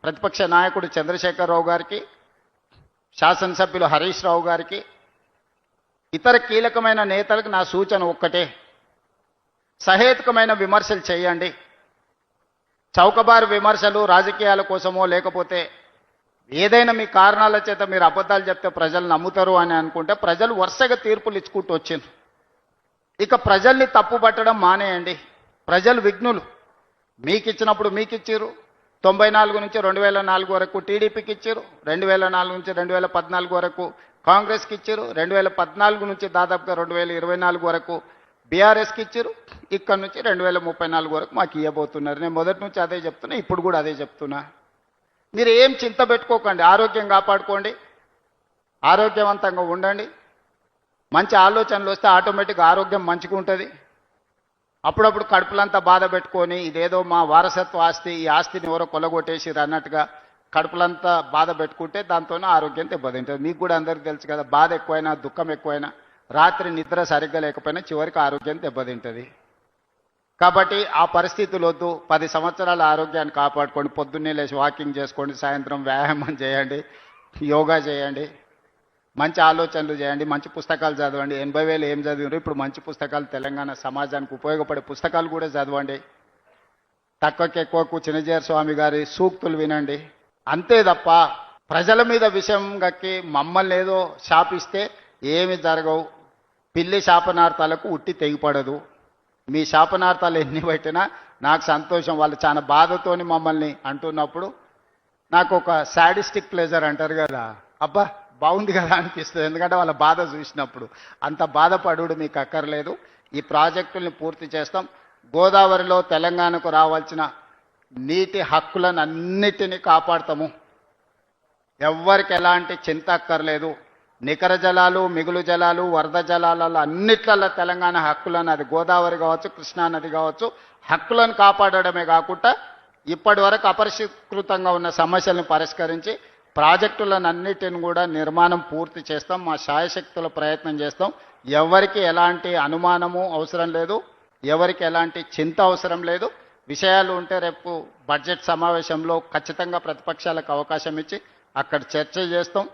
ప్రతిపక్ష నాయకుడు చంద్రశేఖరరావు గారికి, శాసనసభ్యులు హరీష్ రావు గారికి, ఇతర కీలకమైన నేతలకు నా సూచన ఒక్కటే, సహేతుకమైన విమర్శలు చేయండి. చౌకబారు విమర్శలు రాజకీయాల కోసమో లేకపోతే ఏదైనా మీ కారణాల చేత మీరు అబద్ధాలు చెప్తే ప్రజలు నమ్ముతారు అని అనుకుంటే ప్రజలు వరుసగా తీర్పులు ఇచ్చుకుంటూ వచ్చిండ్రు. ఇక ప్రజల్ని తప్పుపట్టడం మానేయండి. ప్రజలు విఘ్నులు. మీకు ఇచ్చినప్పుడు మీకు ఇచ్చారు. 94 నుంచి 2004 వరకు టీడీపీకి ఇచ్చారు. 2004 నుంచి 2014 వరకు కాంగ్రెస్కి ఇచ్చారు. 2014 నుంచి దాదాపుగా 2024 వరకు బీఆర్ఎస్కి ఇచ్చారు. ఇక్కడ నుంచి 2034 వరకు మాకు ఇవ్వబోతున్నారు. నేను మొదటి నుంచి అదే చెప్తున్నా, ఇప్పుడు కూడా అదే చెప్తున్నా. మీరు ఏం చింత పెట్టుకోకండి. ఆరోగ్యం కాపాడుకోండి, ఆరోగ్యవంతంగా ఉండండి. మంచి ఆలోచనలు వస్తే ఆటోమేటిక్గా ఆరోగ్యం మంచిగా ఉంటుంది. అప్పుడప్పుడు కడుపులంతా బాధ పెట్టుకొని ఇదేదో మా వారసత్వ ఆస్తి, ఈ ఆస్తిని ఎవరో కొలగొట్టేసిరు అన్నట్టుగా కడుపులంతా బాధ పెట్టుకుంటే దాంతోనే ఆరోగ్యం దెబ్బతింటుంది. మీకు కూడా అందరికీ తెలుసు కదా, బాధ ఎక్కువైనా దుఃఖం ఎక్కువైనా రాత్రి నిద్ర సరిగ్గా లేకపోయినా చివరికి ఆరోగ్యం దెబ్బతింటుంది. కాబట్టి ఆ పరిస్థితులు వద్దు. 10 సంవత్సరాల ఆరోగ్యాన్ని కాపాడుకోండి. పొద్దున్నే లేచి వాకింగ్ చేసుకోండి, సాయంత్రం వ్యాయామం చేయండి, యోగా చేయండి, మంచి ఆలోచనలు చేయండి, మంచి పుస్తకాలు చదవండి. 80,000 ఏం చదివారు, ఇప్పుడు మంచి పుస్తకాలు తెలంగాణ సమాజానికి ఉపయోగపడే పుస్తకాలు కూడా చదవండి. తక్కువకి ఎక్కువకు చిన్నజీఆర్ స్వామి గారి సూక్తులు వినండి. అంతే తప్ప ప్రజల మీద విషయం గక్కి మమ్మల్ని ఏదో శాపిస్తే ఏమి జరగవు. పిల్లి శాపనార్థాలకు ఉట్టి తెగిపడదు. మీ శాపనార్థాలు ఎన్ని పెట్టినా నాకు సంతోషం. వాళ్ళు చాలా బాధతోని మమ్మల్ని అంటున్నప్పుడు నాకు ఒక సాడిస్టిక్ ప్లెజర్ అంటారు కదా, అబ్బా బాగుంది కదా అనిపిస్తుంది. ఎందుకంటే వాళ్ళ బాధ చూసినప్పుడు. అంత బాధపడు మీకు అక్కర్లేదు. ఈ ప్రాజెక్టుల్ని పూర్తి చేస్తాం. గోదావరిలో తెలంగాణకు రావాల్సిన నీటి హక్కులను అన్నిటినీ కాపాడతాము. ఎవ్వరికి ఎలాంటి చింత అక్కర్లేదు. నికర జలాలు, మిగులు జలాలు, వరద జలాలలో అన్నిట్లలో తెలంగాణ హక్కులను, అది గోదావరి కావచ్చు, కృష్ణానది కావచ్చు, హక్కులను కాపాడడమే కాకుండా ఇప్పటి వరకు అపరిష్కృతంగా ఉన్న సమస్యలను పరిష్కరించి ప్రాజెక్టులను అన్నిటిని కూడా నిర్మాణం పూర్తి చేస్తాం. మా శాయశక్తుల ప్రయత్నం చేస్తాం. ఎవరికి ఎలాంటి అనుమానము అవసరం లేదు, ఎవరికి ఎలాంటి చింత అవసరం లేదు. విషయాలు ఉంటే రేపు బడ్జెట్ సమావేశంలో ఖచ్చితంగా ప్రతిపక్షాలకు అవకాశం ఇచ్చి అక్కడ చర్చ చేస్తాం.